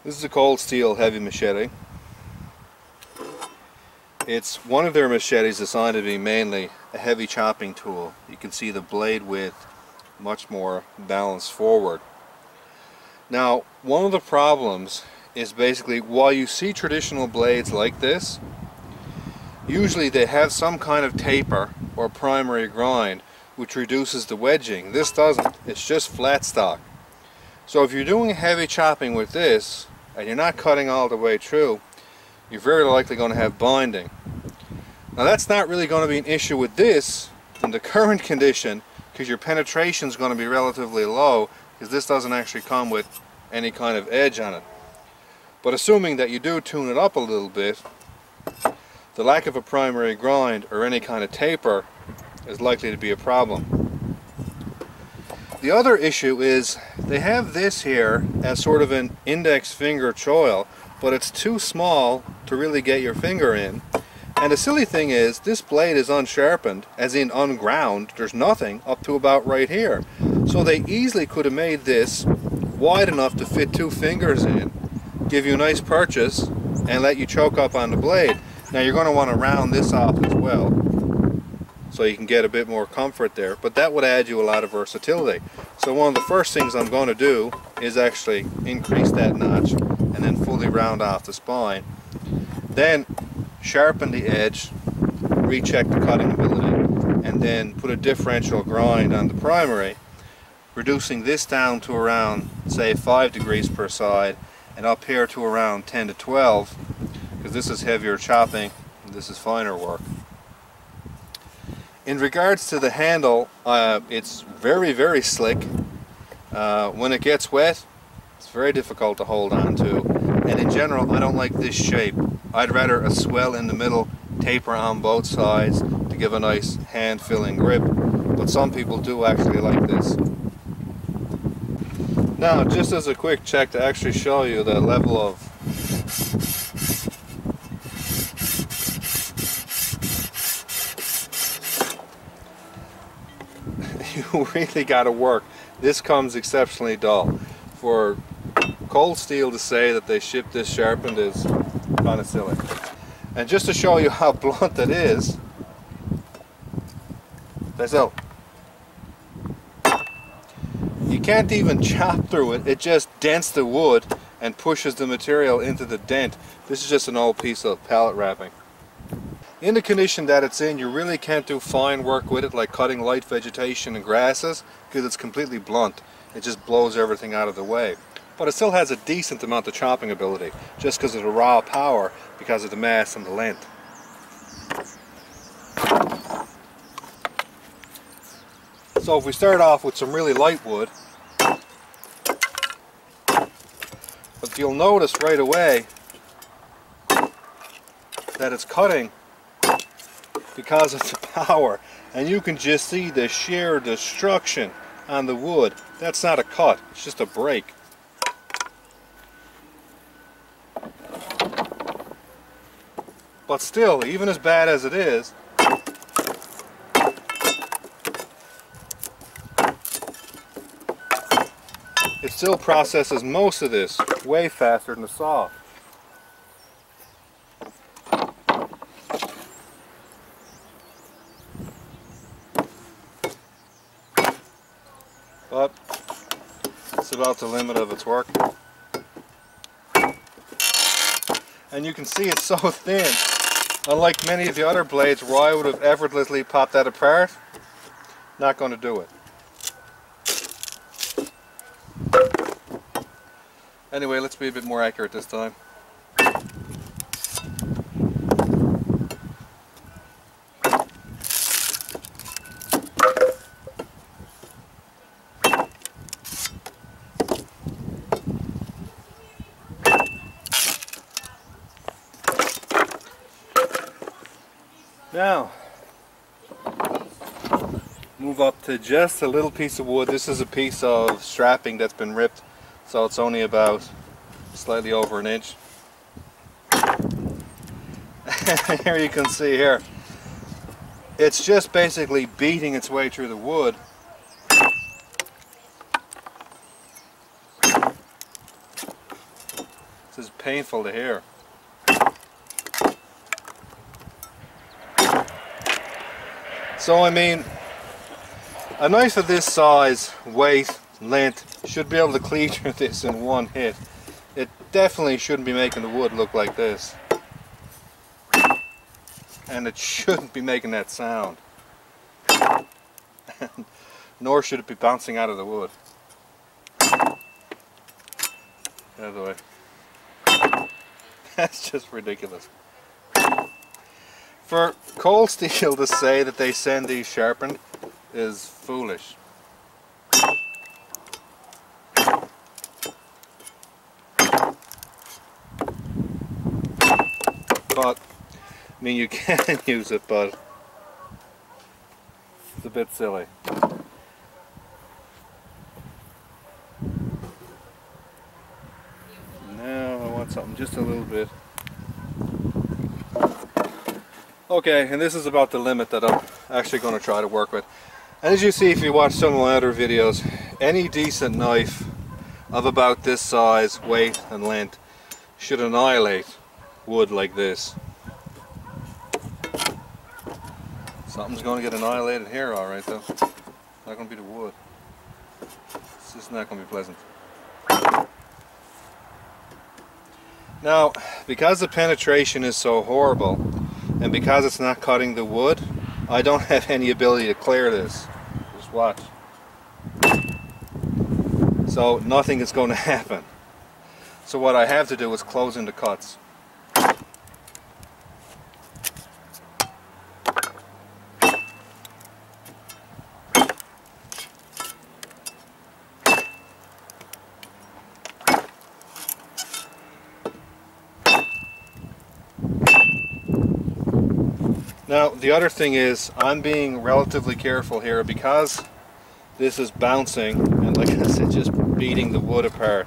This is a cold steel heavy machete. It's one of their machetes designed to be mainly a heavy chopping tool. You can see the blade width much more balanced forward. Now, one of the problems is basically, while you see traditional blades like this, usually they have some kind of taper or primary grind which reduces the wedging. This doesn't, it's just flat stock. So if you're doing heavy chopping with this and you're not cutting all the way through, you're very likely going to have binding. Now that's not really going to be an issue with this in the current condition, because your penetration is going to be relatively low, because this doesn't actually come with any kind of edge on it. But assuming that you do tune it up a little bit, the lack of a primary grind or any kind of taper is likely to be a problem. The other issue is they have this here as sort of an index finger choil, but it's too small to really get your finger in. And the silly thing is, this blade is unsharpened, as in unground. There's nothing up to about right here. So they easily could have made this wide enough to fit two fingers in, give you a nice purchase, and let you choke up on the blade. Now you're going to want to round this off as well, so you can get a bit more comfort there, but that would add you a lot of versatility. So one of the first things I'm going to do is actually increase that notch and then fully round off the spine. Then sharpen the edge, recheck the cutting ability, and then put a differential grind on the primary, reducing this down to around, say, 5 degrees per side, and up here to around 10 to 12, because this is heavier chopping and this is finer work. In regards to the handle, it's very, very slick. When it gets wet, it's very difficult to hold on to, and in general I don't like this shape. I'd rather a swell in the middle, taper on both sides to give a nice hand-filling grip, but some people do actually like this. Now, just as a quick check to actually show you the level of you really got to work. This comes exceptionally dull. For cold steel to say that they ship this sharpened is kind of silly. And just to show you how blunt it is, so you can't even chop through it. It just dents the wood and pushes the material into the dent. This is just an old piece of pallet wrapping. In the condition that it's in, you really can't do fine work with it, like cutting light vegetation and grasses, because it's completely blunt. It just blows everything out of the way. But it still has a decent amount of chopping ability, just because of the raw power, because of the mass and the length. So if we start off with some really light wood, but you'll notice right away that it's cutting because of the power, and you can just see the sheer destruction on the wood. That's not a cut, it's just a break. But still, even as bad as it is, it still processes most of this way faster than the saw. But it's about the limit of its work. And you can see it's so thin. Unlike many of the other blades where I would have effortlessly popped that apart, not going to do it. Anyway, let's be a bit more accurate this time. Now, move up to just a little piece of wood. This is a piece of strapping that's been ripped, so it's only about slightly over an inch. Here you can see here, it's just basically beating its way through the wood. This is painful to hear. So I mean, a knife of this size, weight, length should be able to cleave through this in one hit. It definitely shouldn't be making the wood look like this. And it shouldn't be making that sound. Nor should it be bouncing out of the wood. Out of the way. That's just ridiculous. For cold steel to say that they send these sharpened is foolish. But, I mean, you can use it, but it's a bit silly. Now I want something just a little bit. Okay, and this is about the limit that I'm actually going to try to work with. And as you see if you watch some of my other videos, any decent knife of about this size, weight and length should annihilate wood like this. Something's going to get annihilated here, alright though. It's not going to be the wood. It's just not going to be pleasant. Now, because the penetration is so horrible, and because it's not cutting the wood, I don't have any ability to clear this. Just watch. So nothing is going to happen. So what I have to do is close into cuts. Now the other thing is, I'm being relatively careful here because this is bouncing and, like I said, just beating the wood apart.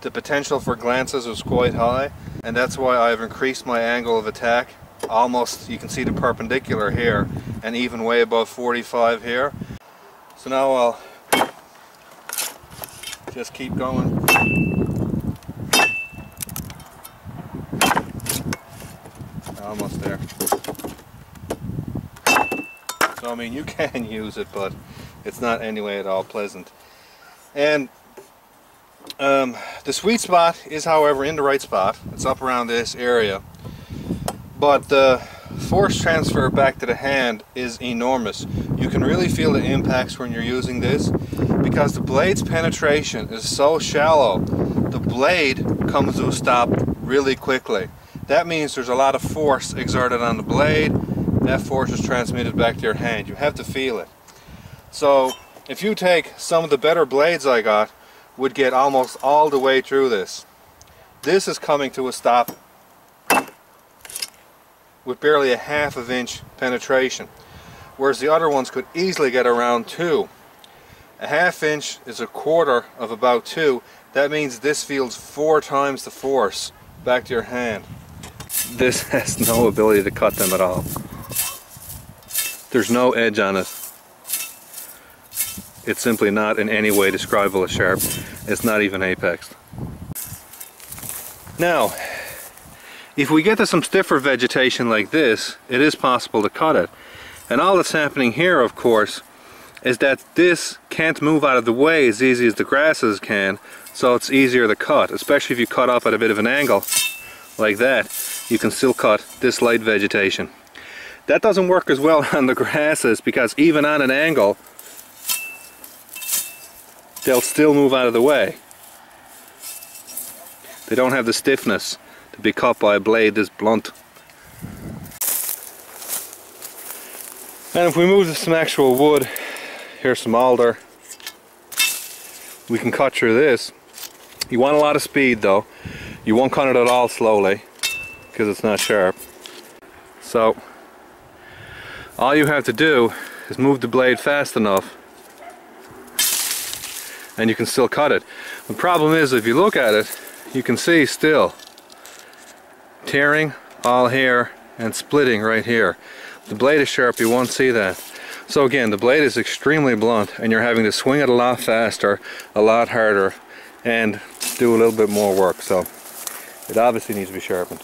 The potential for glances is quite high, and that's why I've increased my angle of attack. Almost, you can see the perpendicular here, and even way above 45 here. So now I'll just keep going. Almost there. So I mean, you can use it, but it's not anyway at all pleasant. And the sweet spot is, however, in the right spot. It's up around this area. But the force transfer back to the hand is enormous. You can really feel the impacts when you're using this because the blade's penetration is so shallow. The blade comes to a stop really quickly. That means there's a lot of force exerted on the blade. That force is transmitted back to your hand. You have to feel it. So if you take some of the better blades I got, would get almost all the way through this. This is coming to a stop with barely a ½ inch penetration, whereas the other ones could easily get around 2. A ½ inch is a quarter of about 2. That means this feels 4 times the force back to your hand. This has no ability to cut them at all. There's no edge on it. It's simply not in any way describable as sharp. It's not even apexed. Now, if we get to some stiffer vegetation like this, it is possible to cut it. And all that's happening here, of course, is that this can't move out of the way as easy as the grasses can, so it's easier to cut, especially if you cut off at a bit of an angle like that. You can still cut this light vegetation. That doesn't work as well on the grasses because even on an angle, they'll still move out of the way. They don't have the stiffness to be cut by a blade this blunt. And if we move to some actual wood, here's some alder, we can cut through this. You want a lot of speed though. You won't cut it at all slowly because it's not sharp. So all you have to do is move the blade fast enough and you can still cut it. The problem is, if you look at it, you can see still tearing all here and splitting right here. If the blade is sharp, you won't see that. So again, the blade is extremely blunt and you're having to swing it a lot faster, a lot harder, and do a little bit more work. So It obviously needs to be sharpened.